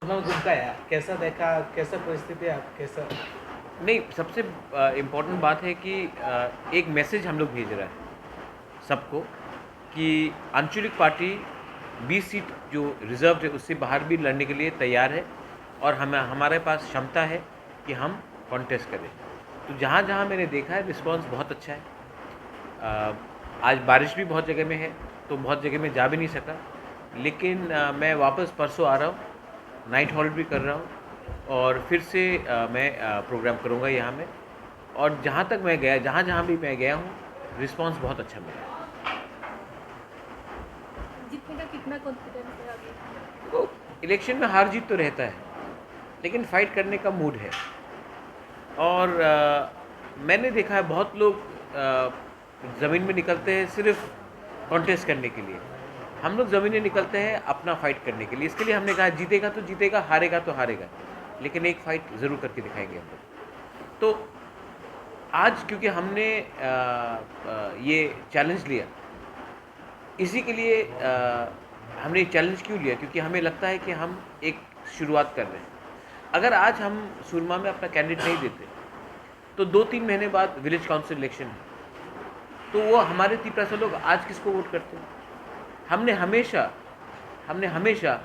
चुनाव गुम गया, कैसा देखा, कैसा परिस्थिति आप कैसा? नहीं, सबसे इम्पोर्टेंट बात है कि एक मैसेज हम लोग भेज रहे हैं सबको कि आंचलिक पार्टी 20 सीट जो रिजर्व है उससे बाहर भी लड़ने के लिए तैयार है और हमारे पास क्षमता है कि हम कॉन्टेस्ट करें। तो जहाँ जहाँ मैंने देखा है रिस्पांस बहुत अच्छा है। आज बारिश भी बहुत जगह में है तो बहुत जगह में जा भी नहीं सका, लेकिन मैं वापस परसों आ रहा हूँ, नाइट हॉल्ट भी कर रहा हूँ और फिर से मैं प्रोग्राम करूँगा यहाँ में। और जहाँ तक मैं गया, जहाँ जहाँ भी मैं गया हूँ, रिस्पांस बहुत अच्छा मिला। जीतने का कितना कॉन्फिडेंस है अभी? देखो, इलेक्शन में हार जीत तो रहता है, लेकिन फाइट करने का मूड है। और मैंने देखा है बहुत लोग ज़मीन में निकलते हैं सिर्फ कॉन्टेस्ट करने के लिए। हम लोग ज़मीन में निकलते हैं अपना फाइट करने के लिए। इसके लिए हमने कहा जीतेगा तो जीतेगा, हारेगा तो हारेगा, लेकिन एक फाइट ज़रूर करके दिखाएंगे हम लोग। तो आज क्योंकि हमने ये चैलेंज लिया, इसी के लिए हमने चैलेंज क्यों लिया, क्योंकि हमें लगता है कि हम एक शुरुआत कर रहे हैं। अगर आज हम सुरमा में अपना कैंडिडेट नहीं देते तो 2-3 महीने बाद विलेज काउंसिल इलेक्शन है, तो वो हमारे 30% लोग आज किसको वोट करते हैं? हमने हमेशा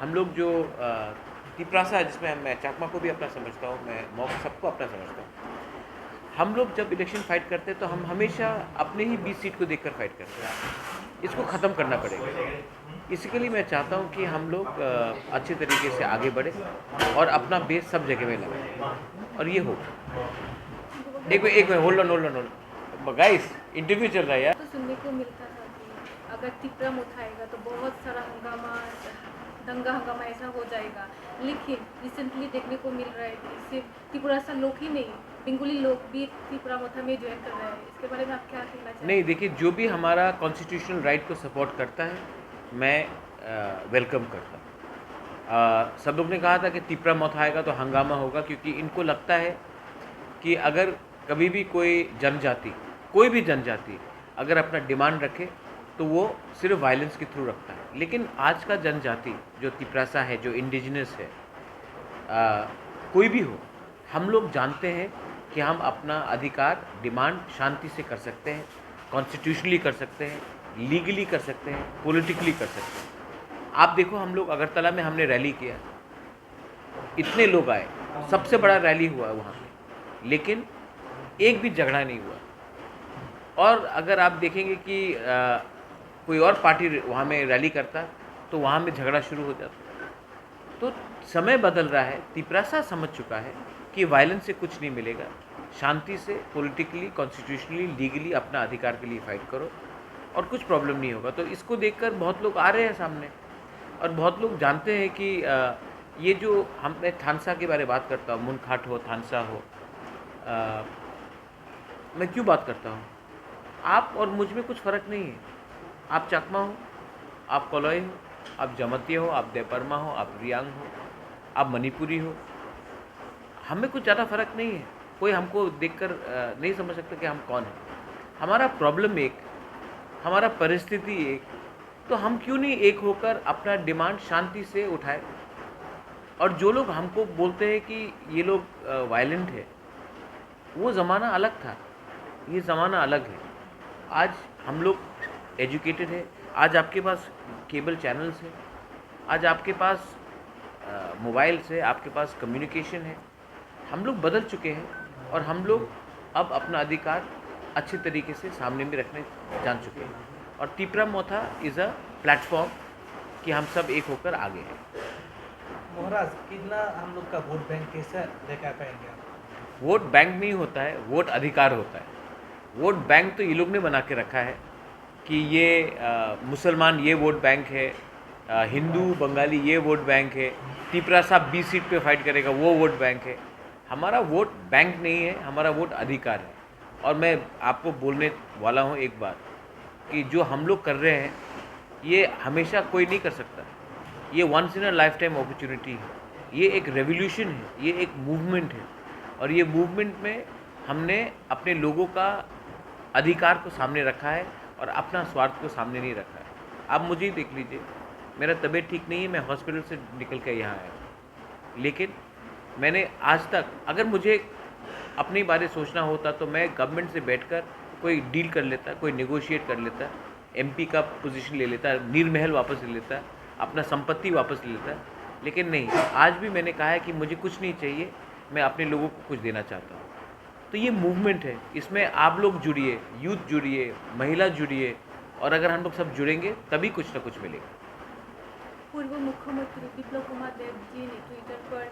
हम लोग जो तिपरासा है, जिसमें मैं चाकमा को भी अपना समझता हूँ, मैं मौक सबको अपना समझता हूँ, हम लोग जब इलेक्शन फाइट करते हैं तो हम हमेशा अपने ही 20 सीट को देखकर फाइट करते हैं। इसको ख़त्म करना पड़ेगा। इसके लिए मैं चाहता हूँ कि हम लोग अच्छे तरीके से आगे बढ़े और अपना बेस सब जगह में लगाएं, और ये हो। एक minute, hold on guys, interview चल रहा है यार। तो सुनने को मिलता था कि अगर तिपरम उठाएगा तो बहुत सारा हंगामा, दंगा हंगामा ऐसा हो जाएगा, लेकिन रिसेंटली देखने को मिल रहा है कि सिर्फ त्रिपुरासा लोग ही नहीं, बेंगोली लोग भी तिपरामोथा में ज्वाइन कर रहे हैं। इसके बारे में आप क्या कहना चाहेंगे? नहीं, देखिए, जो भी हमारा कॉन्स्टिट्यूशनल राइट को सपोर्ट करता है, मैं वेलकम करता हूँ। सब लोग ने कहा था कि तिपरा मत आएगा तो हंगामा होगा, क्योंकि इनको लगता है कि अगर कभी भी कोई भी जनजाति अगर अपना डिमांड रखे तो वो सिर्फ वायलेंस के थ्रू रखता है। लेकिन आज का जनजाति जो तिपरासा है, जो इंडिजिनस है, कोई भी हो, हम लोग जानते हैं कि हम अपना अधिकार डिमांड शांति से कर सकते हैं, कॉन्स्टिट्यूशनली कर सकते हैं, लीगली कर सकते हैं, पॉलिटिकली कर सकते हैं। आप देखो, हम लोग अगरतला में हमने रैली किया, इतने लोग आए, सबसे बड़ा रैली हुआ वहाँ पे, लेकिन एक भी झगड़ा नहीं हुआ। और अगर आप देखेंगे कि कोई और पार्टी वहाँ में रैली करता तो वहाँ में झगड़ा शुरू हो जाता। तो समय बदल रहा है, तिपरासा समझ चुका है कि वायलेंस से कुछ नहीं मिलेगा, शांति से पॉलिटिकली, कॉन्स्टिट्यूशनली, लीगली अपना अधिकार के लिए फाइट करो और कुछ प्रॉब्लम नहीं होगा। तो इसको देखकर बहुत लोग आ रहे हैं सामने, और बहुत लोग जानते हैं कि ये जो मैं थानसा के बारे में बात करता हूँ, मुनखाट हो, थानसा हो, मैं क्यों बात करता हूँ? आप और मुझ में कुछ फ़र्क नहीं है। आप चकमा हो, आप कोलोई हो, आप जमती हो, आप देपरमा हो, आप रियांग हो, आप मणिपुरी हो, हमें कुछ ज़्यादा फ़र्क नहीं है। कोई हमको देखकर नहीं समझ सकता कि हम कौन हैं। हमारा प्रॉब्लम एक, हमारा परिस्थिति एक, तो हम क्यों नहीं एक होकर अपना डिमांड शांति से उठाए? और जो लोग हमको बोलते हैं कि ये लोग वायलेंट है, वो ज़माना अलग था, ये ज़माना अलग है। आज हम लोग एजुकेटेड है, आज आपके पास केबल चैनल्स है, आज आपके पास मोबाइल्स है, आपके पास कम्युनिकेशन है। हम लोग बदल चुके हैं और हम लोग अब अपना अधिकार अच्छे तरीके से सामने में रखने जान चुके हैं। और तिपरामोथा इज़ अ प्लेटफॉर्म कि हम सब एक होकर आगे हैं। महाराज, कितना हम लोग का वोट बैंक कैसे देखा पाएंगे आप? वोट बैंक नहीं होता है, वोट अधिकार होता है। वोट बैंक तो ये लोग ने बना के रखा है कि ये मुसलमान ये वोट बैंक है, हिंदू बंगाली ये वोट बैंक है, तिपरा साहब 20 सीट पे फाइट करेगा वो वोट बैंक है। हमारा वोट बैंक नहीं है, हमारा वोट अधिकार है। और मैं आपको बोलने वाला हूँ एक बात, कि जो हम लोग कर रहे हैं ये हमेशा कोई नहीं कर सकता। ये once in a lifetime opportunity है, ये एक रेवोल्यूशन है, ये एक मूवमेंट है। और ये मूवमेंट में हमने अपने लोगों का अधिकार को सामने रखा है और अपना स्वार्थ को सामने नहीं रखा है। आप मुझे ही देख लीजिए, मेरा तबीयत ठीक नहीं है, मैं हॉस्पिटल से निकल के यहाँ आया। लेकिन मैंने आज तक, अगर मुझे अपने बारे सोचना होता तो मैं गवर्नमेंट से बैठकर कोई डील कर लेता, कोई नेगोशिएट कर लेता, एमपी का पोजीशन ले लेता, नीरमहल वापस ले लेता, अपना संपत्ति वापस ले लेता। लेकिन नहीं, आज भी मैंने कहा है कि मुझे कुछ नहीं चाहिए, मैं अपने लोगों को कुछ देना चाहता हूँ। तो ये मूवमेंट है, इसमें आप लोग जुड़िए, यूथ जुड़िए, महिला जुड़िए, और अगर हम लोग सब जुड़ेंगे तभी कुछ ना कुछ मिलेगा। पूर्व मुख्यमंत्री विप्लव कुमार देव जी ने ट्विटर पर